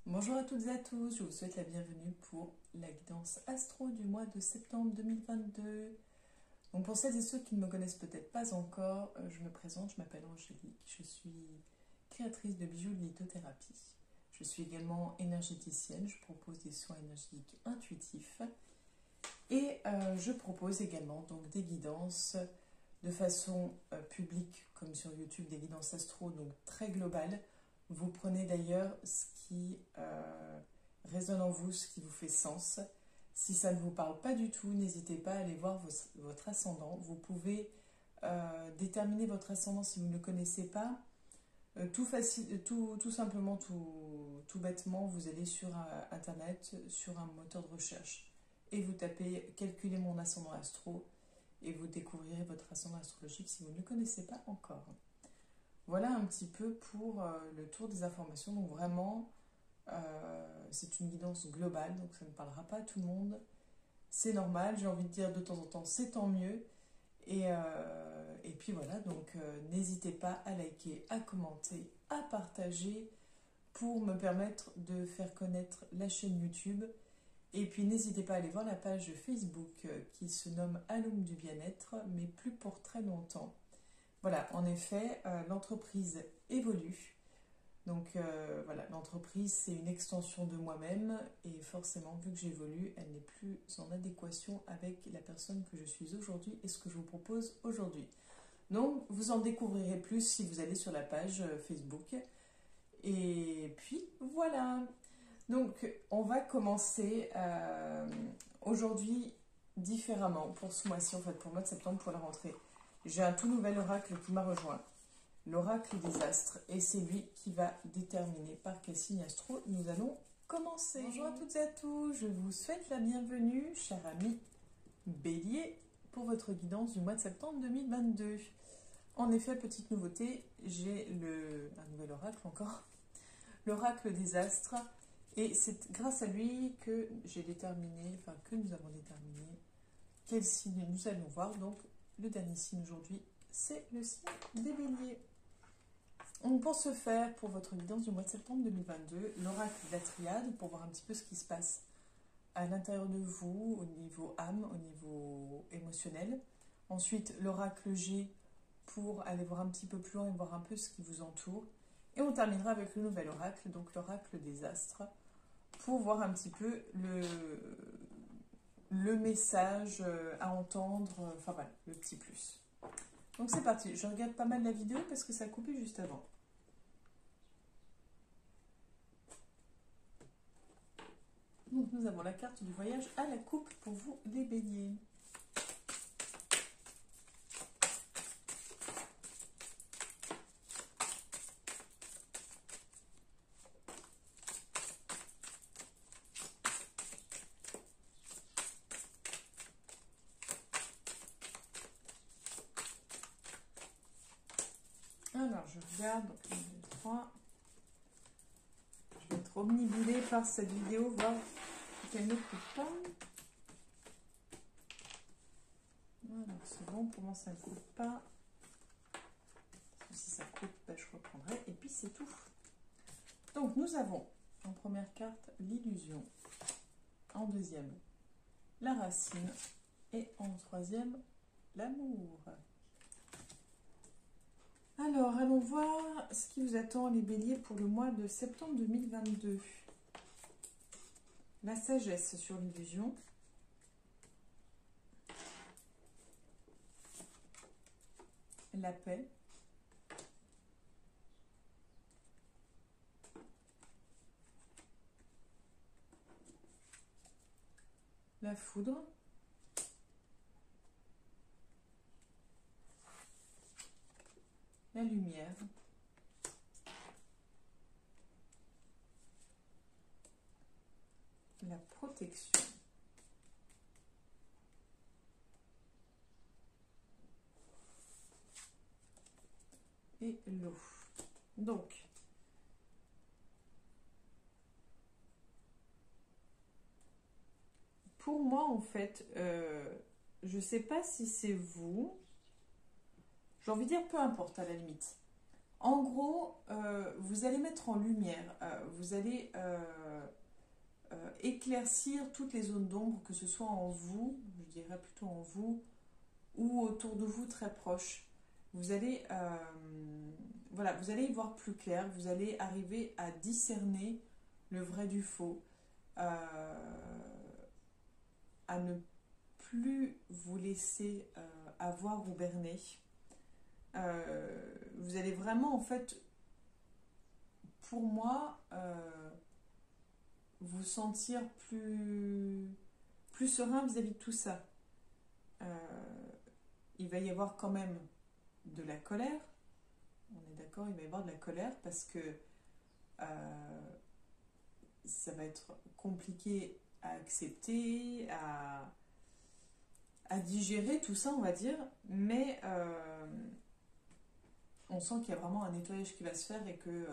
Bonjour à toutes et à tous, je vous souhaite la bienvenue pour la guidance astro du mois de septembre 2022. Donc pour celles et ceux qui ne me connaissent peut-être pas encore, je me présente, je m'appelle Angélique, je suis créatrice de bijoux de lithothérapie. Je suis également énergéticienne, je propose des soins énergétiques intuitifs et je propose également donc des guidances de façon publique comme sur YouTube, des guidances astro donc très globales. Vous prenez d'ailleurs ce qui résonne en vous, ce qui vous fait sens. Si ça ne vous parle pas du tout, n'hésitez pas à aller voir votre ascendant. Vous pouvez déterminer votre ascendant si vous ne le connaissez pas. Tout simplement, tout bêtement, vous allez sur Internet, sur un moteur de recherche et vous tapez «Calculer mon ascendant astro» et vous découvrirez votre ascendant astrologique si vous ne le connaissez pas encore. Voilà un petit peu pour le tour des informations. Donc vraiment, c'est une guidance globale, donc ça ne parlera pas à tout le monde. C'est normal, j'ai envie de dire de temps en temps, c'est tant mieux. Et puis voilà, donc n'hésitez pas à liker, à commenter, à partager pour me permettre de faire connaître la chaîne YouTube. Et puis n'hésitez pas à aller voir la page Facebook qui se nomme Alum du bien-être, mais plus pour très longtemps. Voilà, en effet, l'entreprise évolue. Donc voilà, l'entreprise, c'est une extension de moi-même et forcément, vu que j'évolue, elle n'est plus en adéquation avec la personne que je suis aujourd'hui et ce que je vous propose aujourd'hui. Donc, vous en découvrirez plus si vous allez sur la page Facebook. Et puis, voilà. Donc, on va commencer aujourd'hui différemment pour ce mois-ci, en fait, pour le mois de septembre, pour la rentrée. J'ai un tout nouvel oracle qui m'a rejoint, l'oracle des astres, et c'est lui qui va déterminer par quel signe astro nous allons commencer. Bonjour à toutes et à tous, je vous souhaite la bienvenue, chers amis Bélier, pour votre guidance du mois de septembre 2022. En effet, petite nouveauté, j'ai un nouvel oracle encore, l'oracle des astres, et c'est grâce à lui que j'ai déterminé, enfin que nous avons déterminé quel signe nous allons voir. Donc le dernier signe aujourd'hui, c'est le signe des Béliers. Donc pour ce faire, pour votre guidance du mois de septembre 2022, l'oracle de la triade, pour voir un petit peu ce qui se passe à l'intérieur de vous, au niveau âme, au niveau émotionnel. Ensuite, l'oracle G, pour aller voir un petit peu plus loin et voir un peu ce qui vous entoure. Et on terminera avec le nouvel oracle, donc l'oracle des astres, pour voir un petit peu le message à entendre, enfin voilà, le petit plus. Donc c'est parti, je regarde pas mal la vidéo parce que ça a coupé juste avant. Donc nous avons la carte du voyage à la coupe pour vous les béliers. Alors je regarde, donc 1, 2, 3. Je vais être omnibulée par cette vidéo, voir qu'elle ne coupe pas. Voilà, c'est bon, pour moi ça ne coupe pas. Si ça coupe, ben, je reprendrai. Et puis c'est tout. Donc nous avons en première carte l'illusion, en deuxième la racine et en troisième l'amour. Alors allons voir ce qui vous attend les béliers pour le mois de septembre 2022. La sagesse sur l'illusion. La paix. La foudre. La lumière. La protection. Et l'eau. Donc, pour moi, en fait, je ne sais pas si c'est vous. J'ai envie de dire peu importe à la limite. En gros, vous allez mettre en lumière, vous allez éclaircir toutes les zones d'ombre, que ce soit en vous, je dirais plutôt en vous, ou autour de vous très proche. Vous allez, voilà, vous allez y voir plus clair, vous allez arriver à discerner le vrai du faux, à ne plus vous laisser avoir ou berner. Vous allez vraiment, en fait, pour moi, vous sentir plus serein vis-à-vis de tout ça. Il va y avoir quand même de la colère, on est d'accord, il va y avoir de la colère parce que ça va être compliqué à accepter, à digérer tout ça, on va dire, mais on sent qu'il y a vraiment un nettoyage qui va se faire et que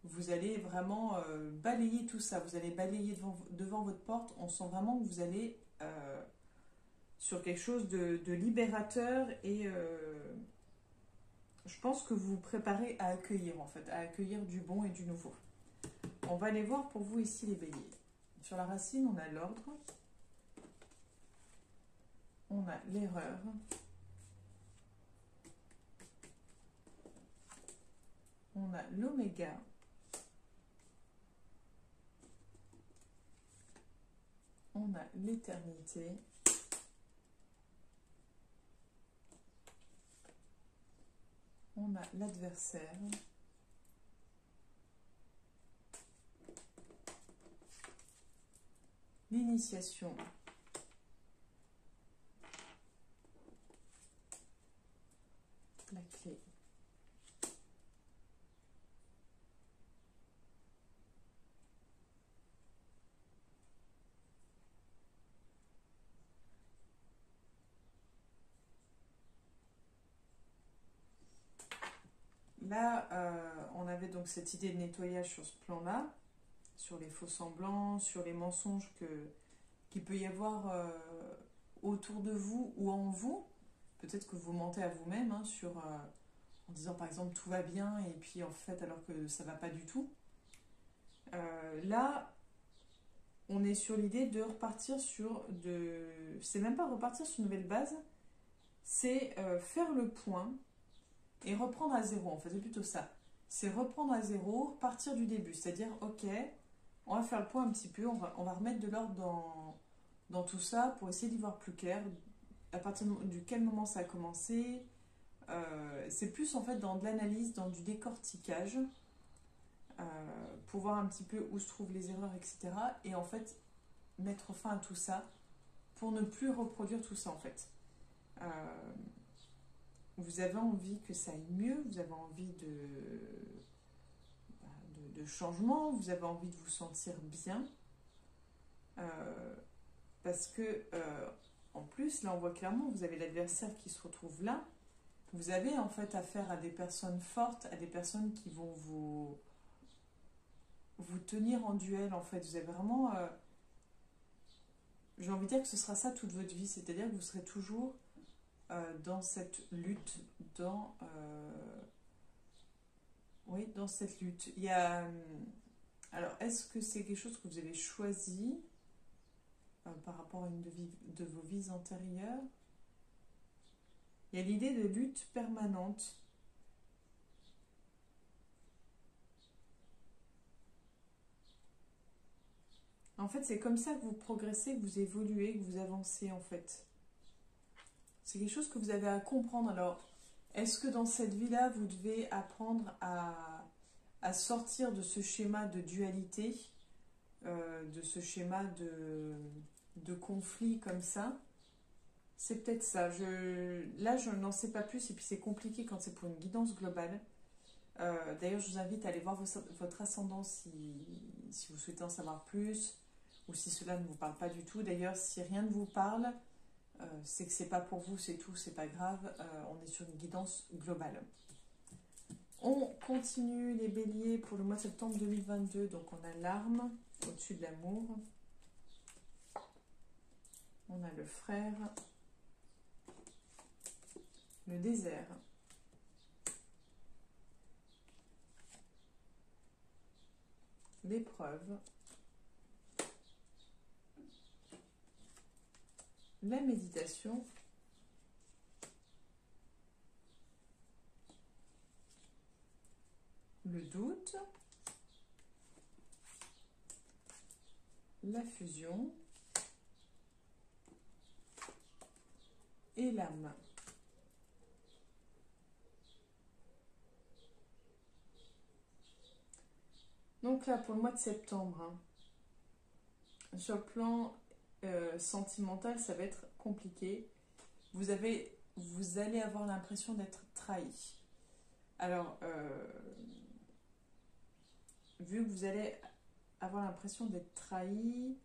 vous allez vraiment balayer tout ça, vous allez balayer devant votre porte, on sent vraiment que vous allez sur quelque chose de libérateur et je pense que vous vous préparez à accueillir en fait, à accueillir du bon et du nouveau. On va aller voir pour vous ici les béliers. Sur la racine, on a l'ordre, on a l'erreur, on a l'oméga, on a l'éternité, on a l'adversaire, l'initiation, la clé. Là, on avait donc cette idée de nettoyage sur ce plan-là, sur les faux semblants, sur les mensonges qu'il peut y avoir autour de vous ou en vous. Peut-être que vous mentez à vous-même hein, en disant par exemple tout va bien et puis en fait alors que ça va pas du tout. Là, on est sur l'idée de repartir c'est même pas repartir sur une nouvelle base, c'est faire le point et reprendre à zéro, en fait, c'est plutôt ça. C'est reprendre à zéro, partir du début. C'est-à-dire, ok, on va faire le point un petit peu, on va remettre de l'ordre dans tout ça pour essayer d'y voir plus clair. À partir du quel moment ça a commencé. C'est plus en fait dans de l'analyse, dans du décortiquage, pour voir un petit peu où se trouvent les erreurs, etc. Et en fait, mettre fin à tout ça pour ne plus reproduire tout ça, en fait. Vous avez envie que ça aille mieux, vous avez envie de changement, vous avez envie de vous sentir bien. Parce que, en plus, là on voit clairement, vous avez l'adversaire qui se retrouve là. Vous avez en fait affaire à des personnes fortes, à des personnes qui vont vous tenir en duel en fait. Vous avez vraiment, j'ai envie de dire que ce sera ça toute votre vie, c'est-à-dire que vous serez toujours dans cette lutte, oui, dans cette lutte. Il y a, alors, est-ce que c'est quelque chose que vous avez choisi par rapport à une de vos vies antérieures? Il y a l'idée de lutte permanente. En fait, c'est comme ça que vous progressez, que vous évoluez, que vous avancez, en fait. C'est quelque chose que vous avez à comprendre. Alors, est-ce que dans cette vie-là, vous devez apprendre à sortir de ce schéma de dualité, de ce schéma de conflit comme ça? C'est peut-être ça. Là, je n'en sais pas plus et puis c'est compliqué quand c'est pour une guidance globale. D'ailleurs, je vous invite à aller voir votre ascendant si vous souhaitez en savoir plus ou si cela ne vous parle pas du tout. D'ailleurs, si rien ne vous parle, c'est que c'est pas pour vous, c'est tout, c'est pas grave. On est sur une guidance globale. On continue les béliers pour le mois de septembre 2022. Donc, on a l'arme au-dessus de l'amour. On a le frère. Le désert. l'épreuve, la méditation, le doute, la fusion et l'âme. Donc là, pour le mois de septembre, hein, sur le plan sentimental, ça va être compliqué. Vous allez avoir l'impression d'être trahi. Alors, vu que vous allez avoir l'impression d'être trahi,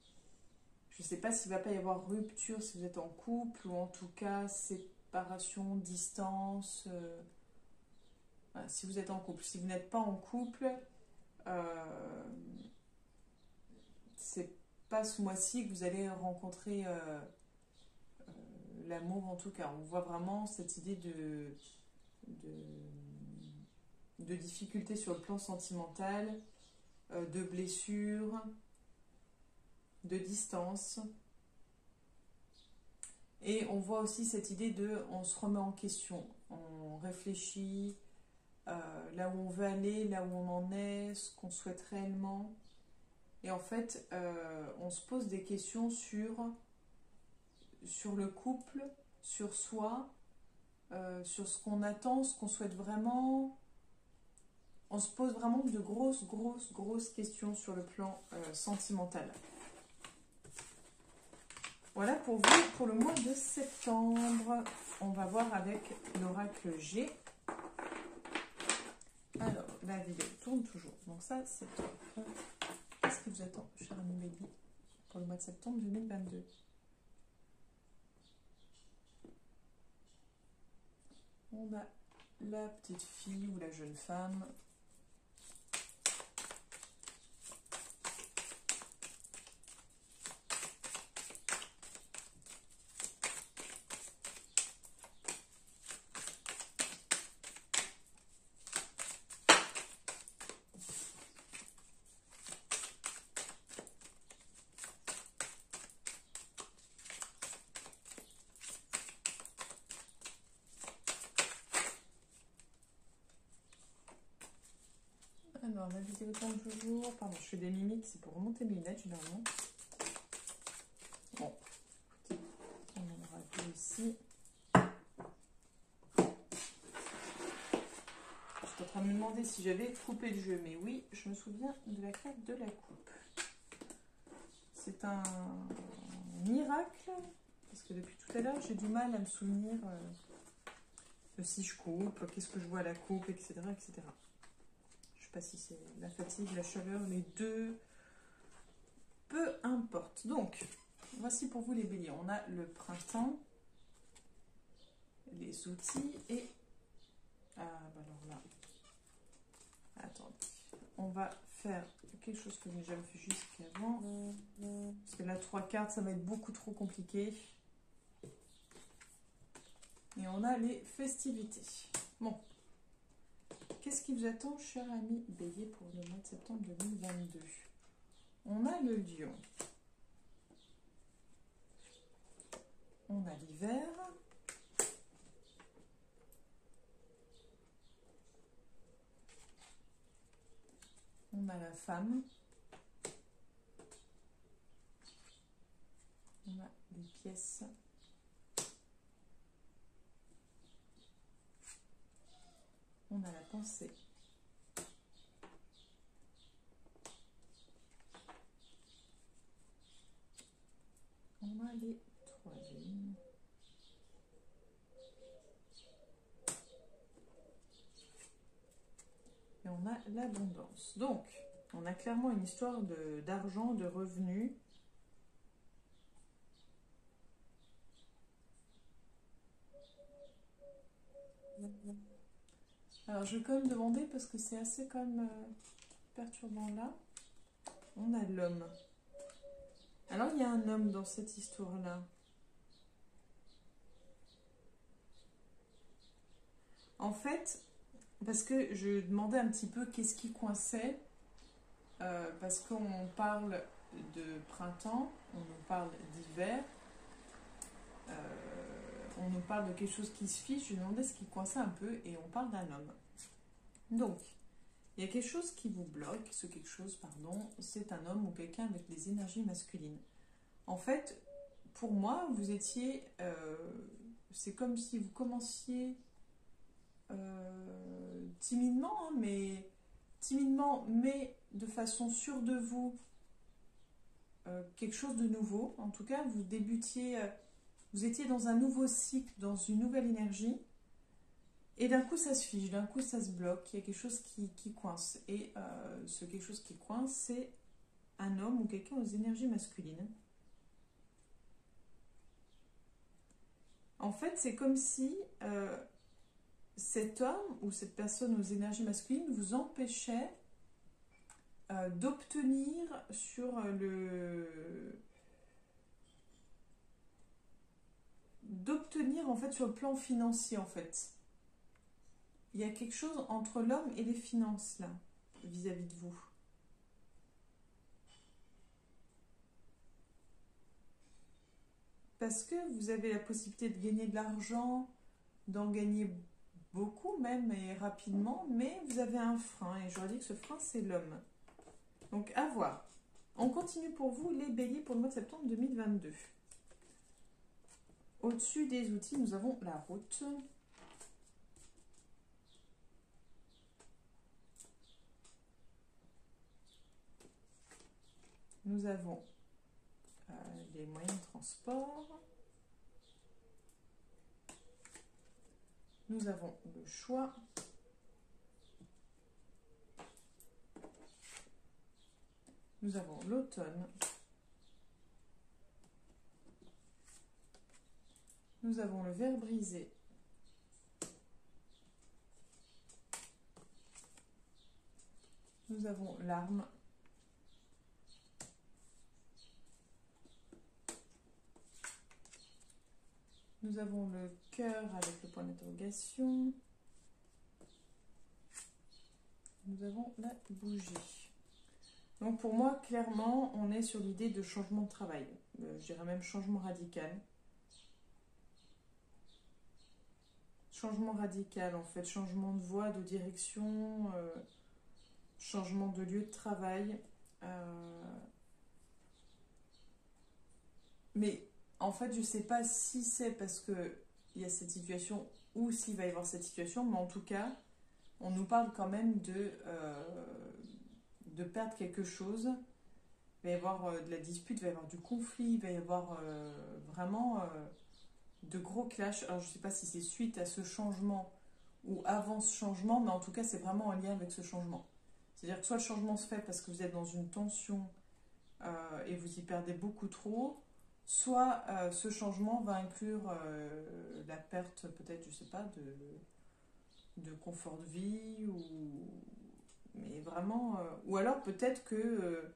je ne sais pas s'il ne va pas y avoir rupture si vous êtes en couple, ou en tout cas séparation, distance. Voilà, si vous êtes en couple. Si vous n'êtes pas en couple, c'est pas ce mois-ci que vous allez rencontrer l'amour en tout cas. On voit vraiment cette idée de difficulté sur le plan sentimental, de blessures, de distance. Et on voit aussi cette idée on se remet en question, on réfléchit là où on veut aller, là où on en est, ce qu'on souhaite réellement. Et en fait, on se pose des questions sur le couple, sur soi, sur ce qu'on attend, ce qu'on souhaite vraiment. On se pose vraiment de grosses questions sur le plan sentimental. Voilà pour vous, pour le mois de septembre. On va voir avec l'oracle G. Alors, la vidéo tourne toujours. Donc ça, c'est top. Qu'est-ce qui vous attend, cher ami Bélier, pour le mois de septembre 2022? On a la petite fille ou la jeune femme. Alors, la vidéo tourne toujours. Pardon, je fais des mimiques, c'est pour remonter mes lunettes généralement. Bon, écoutez, on en aura vu ici. J'étais en train de me demander si j'avais coupé le jeu, mais oui, je me souviens de la carte de la coupe. C'est un miracle, parce que depuis tout à l'heure, j'ai du mal à me souvenir de si je coupe, qu'est-ce que je vois à la coupe, etc., etc. Je sais pas si c'est la fatigue, la chaleur, les deux. Peu importe. Donc, voici pour vous les béliers. On a le printemps, les outils et... Ah, bah alors là... Attendez. On va faire quelque chose que je n'ai jamais fait jusqu'avant. Parce que là, 3 cartes, ça va être beaucoup trop compliqué. Et on a les festivités. Bon. Qu'est-ce qui vous attend, cher ami Bélier, pour le mois de septembre 2022? On a le lion. On a l'hiver. On a la femme. On a les pièces. On a la pensée. On a les 3 lignes. Et on a l'abondance. Donc, on a clairement une histoire d'argent, de revenus. Alors, je vais quand même demander, parce que c'est assez quand même perturbant là. On a l'homme. Alors, il y a un homme dans cette histoire-là. En fait, parce que je demandais un petit peu qu'est-ce qui coinçait. parce qu'on parle de printemps, on nous parle d'hiver, on nous parle de quelque chose qui se fiche. Je lui demandais ce qui coinçait un peu et on parle d'un homme. Donc, il y a quelque chose qui vous bloque, ce quelque chose, pardon, c'est un homme ou quelqu'un avec des énergies masculines. En fait, pour moi, vous étiez, c'est comme si vous commenciez timidement, mais de façon sûre de vous, quelque chose de nouveau. En tout cas, vous débutiez, vous étiez dans un nouveau cycle, dans une nouvelle énergie, et d'un coup ça se fige, d'un coup ça se bloque, il y a quelque chose qui coince. Et ce quelque chose qui coince, c'est un homme ou quelqu'un aux énergies masculines. En fait, c'est comme si cet homme ou cette personne aux énergies masculines vous empêchait d'obtenir sur d'obtenir en fait sur le plan financier en fait. Il y a quelque chose entre l'homme et les finances là, vis-à-vis de vous. Parce que vous avez la possibilité de gagner de l'argent, d'en gagner beaucoup même et rapidement, mais vous avez un frein et j'aurais dit que ce frein c'est l'homme. Donc à voir. On continue pour vous les béliers pour le mois de septembre 2022. Au-dessus des outils, nous avons la route. Nous avons les moyens de transport. Nous avons le choix. Nous avons l'automne. Nous avons le verre brisé. Nous avons l'arme. Nous avons le cœur avec le point d'interrogation. Nous avons la bougie. Donc pour moi, clairement, on est sur l'idée de changement de travail. Je dirais même changement radical. Changement radical, en fait. Changement de voie, de direction, changement de lieu de travail. Mais en fait, je ne sais pas si c'est parce qu'il y a cette situation ou s'il va y avoir cette situation, mais en tout cas, on nous parle quand même de perdre quelque chose. Il va y avoir de la dispute, il va y avoir du conflit, il va y avoir vraiment de gros clashs. Alors, je ne sais pas si c'est suite à ce changement ou avant ce changement, mais en tout cas, c'est vraiment en lien avec ce changement. C'est-à-dire que soit le changement se fait parce que vous êtes dans une tension et vous y perdez beaucoup trop, soit ce changement va inclure la perte, peut-être, je ne sais pas, de confort de vie, mais vraiment, ou alors peut-être que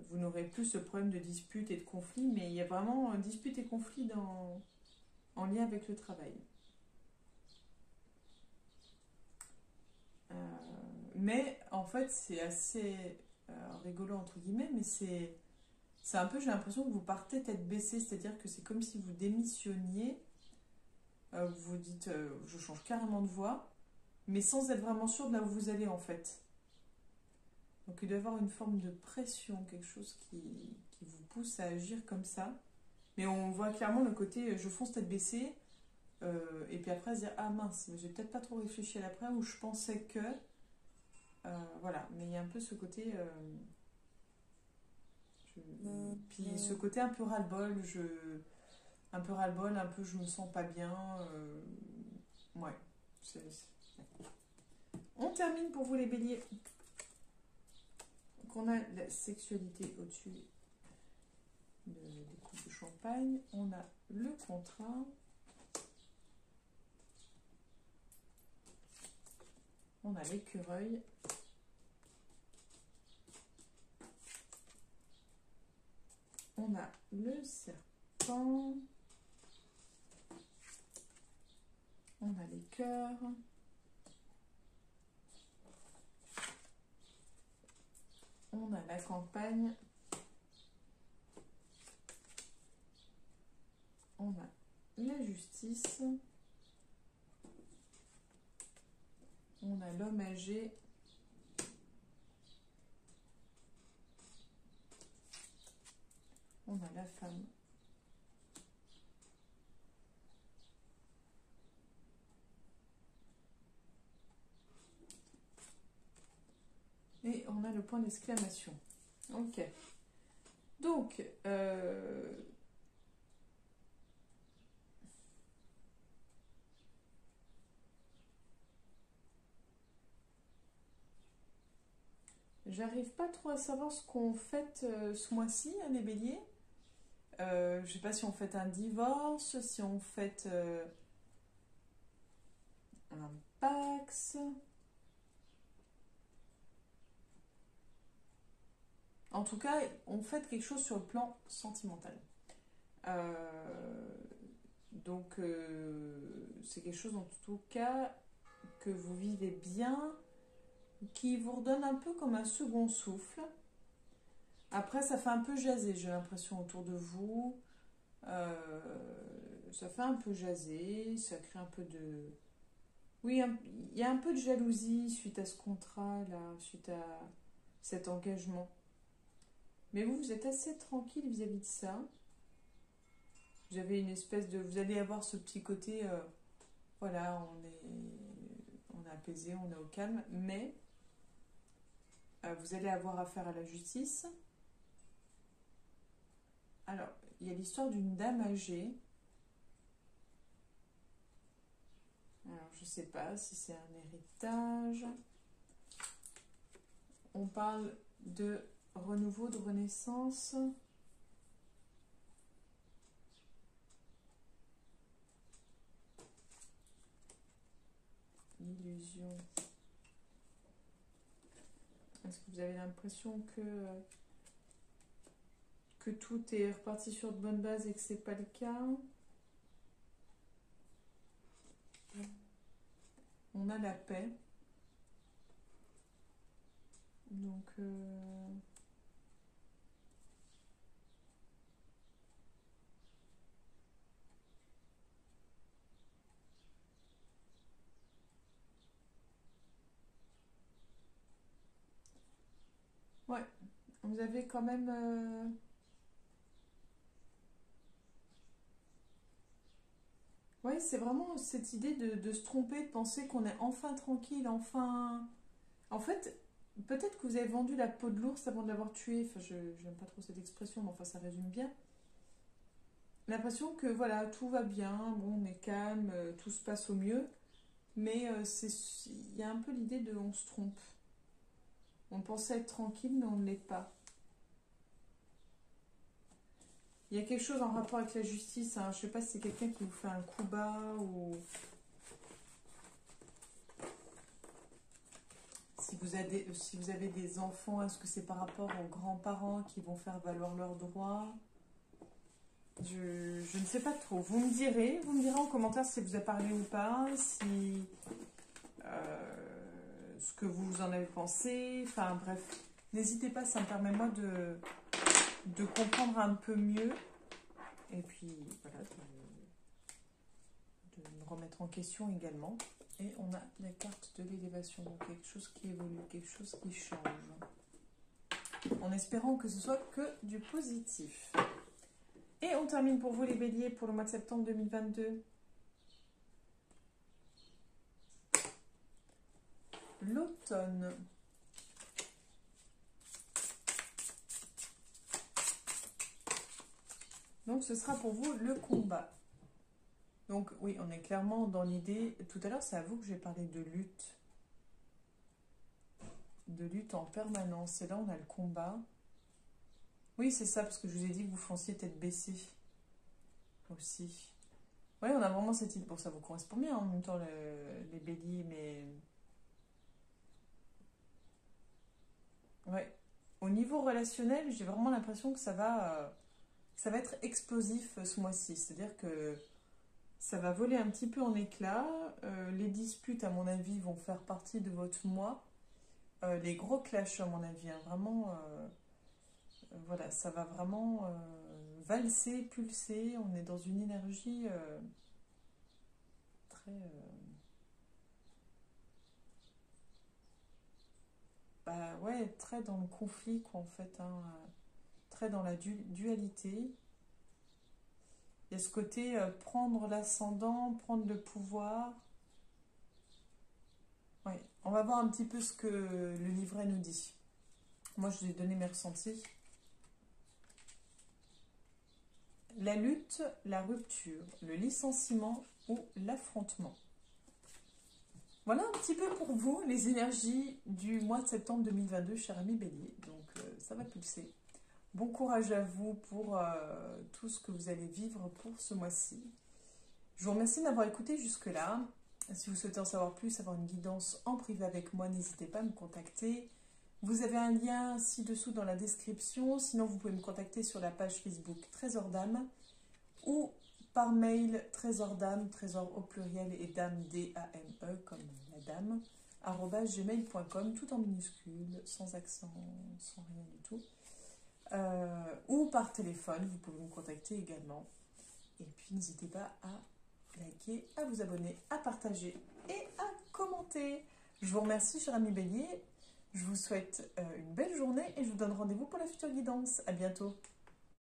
vous n'aurez plus ce problème de dispute et de conflit, mais il y a vraiment dispute et conflit en lien avec le travail. Mais en fait, c'est assez rigolo entre guillemets, mais c'est un peu, j'ai l'impression que vous partez tête baissée, c'est-à-dire que c'est comme si vous démissionniez, vous dites je change carrément de voie, mais sans être vraiment sûr de là où vous allez en fait. Donc il doit y avoir une forme de pression, quelque chose qui vous pousse à agir comme ça. Mais on voit clairement le côté je fonce tête baissée, et puis après se dire ah mince, j'ai peut-être pas trop réfléchi à l'après, ou je pensais que. Voilà, mais il y a un peu ce côté. Puis ce côté un peu ras-le-bol, un peu ras-le-bol, un peu je me sens pas bien. Ouais. On termine pour vous les béliers. Donc on a la sexualité au-dessus des coupes de champagne. On a le contrat. On a l'écureuil. On a le serpent. On a les cœurs. On a la campagne. On a la justice. On a l'homme âgé. On a la femme. Et on a le point d'exclamation. Ok. Donc, j'arrive pas trop à savoir ce qu'on fête ce mois-ci, hein, les béliers. Je sais pas si on fête un divorce, si on fête un Pax. En tout cas, on fête quelque chose sur le plan sentimental. Donc, c'est quelque chose en tout cas que vous vivez bien, qui vous redonne un peu comme un second souffle. Après, ça fait un peu jaser, j'ai l'impression, autour de vous. Ça fait un peu jaser, ça crée un peu de... Oui, il y a un peu de jalousie suite à ce contrat-là, suite à cet engagement. Mais vous, vous êtes assez tranquille vis-à-vis de ça. Vous avez une espèce de... Vous allez avoir ce petit côté... voilà, on est apaisé, on est au calme. Mais vous allez avoir affaire à la justice. Alors, il y a l'histoire d'une dame âgée. Alors, je ne sais pas si c'est un héritage. On parle de renouveau, de renaissance. L'illusion. Est-ce que vous avez l'impression que tout est reparti sur de bonnes bases et que c'est pas le cas? On a la paix. Donc, ouais, vous avez quand même... Ouais, c'est vraiment cette idée de se tromper, de penser qu'on est enfin tranquille, enfin... En fait, peut-être que vous avez vendu la peau de l'ours avant de l'avoir tué. Enfin, je n'aime pas trop cette expression, mais enfin, ça résume bien. L'impression que, voilà, tout va bien, bon, on est calme, tout se passe au mieux. Mais il y a un peu l'idée de on se trompe. On pensait être tranquille, mais on ne l'est pas. Il y a quelque chose en rapport avec la justice. Hein. Je ne sais pas si c'est quelqu'un qui vous fait un coup bas ou... Si vous avez des enfants, est-ce que c'est par rapport aux grands-parents qui vont faire valoir leurs droits? Je ne sais pas trop. Vous me direz en commentaire si vous a parlé ou pas, si ce que vous en avez pensé. Enfin bref, n'hésitez pas, ça me permet moi de comprendre un peu mieux. Et puis voilà, de me remettre en question également. Et on a la carte de l'élévation, donc quelque chose qui évolue, quelque chose qui change. En espérant que ce soit que du positif. Et on termine pour vous les béliers pour le mois de septembre 2022. L'automne. Donc ce sera pour vous le combat. Donc oui, on est clairement dans l'idée... Tout à l'heure, c'est à vous que j'ai parlé de lutte. De lutte en permanence. Et là, on a le combat. Oui, c'est ça, parce que je vous ai dit que vous fonciez tête baissée. Aussi. Oui, on a vraiment cette idée. Bon, ça vous correspond bien en même temps, les béliers, mais... Ouais. Au niveau relationnel, j'ai vraiment l'impression que ça va être explosif ce mois-ci. C'est-à-dire que ça va voler un petit peu en éclats. Les disputes, à mon avis, vont faire partie de votre mois. les gros clashs à mon avis, hein. Vraiment, voilà, ça va vraiment valser, pulser. On est dans une énergie très, bah ouais, très dans le conflit quoi en fait, hein, très dans la dualité. Il y a ce côté prendre l'ascendant, prendre le pouvoir. Ouais, on va voir un petit peu ce que le livret nous dit. Moi, je lui ai donné mes ressentis. La lutte, la rupture, le licenciement ou l'affrontement. Voilà un petit peu pour vous les énergies du mois de septembre 2022, cher ami Bélier. Donc, ça va pulser. Bon courage à vous pour tout ce que vous allez vivre pour ce mois-ci. Je vous remercie d'avoir écouté jusque-là. Si vous souhaitez en savoir plus, avoir une guidance en privé avec moi, n'hésitez pas à me contacter. Vous avez un lien ci-dessous dans la description. Sinon, vous pouvez me contacter sur la page Facebook Trésor d'âme ou par mail Trésor d'âme, trésor au pluriel et dame D-A-M-E comme la dame, @gmail.com, tout en minuscule, sans accent, sans rien du tout. Ou par téléphone, vous pouvez me contacter également. Et puis n'hésitez pas à liker, à vous abonner, à partager et à commenter. Je vous remercie, cher ami Bélier. Je vous souhaite une belle journée et je vous donne rendez-vous pour la future guidance. À bientôt.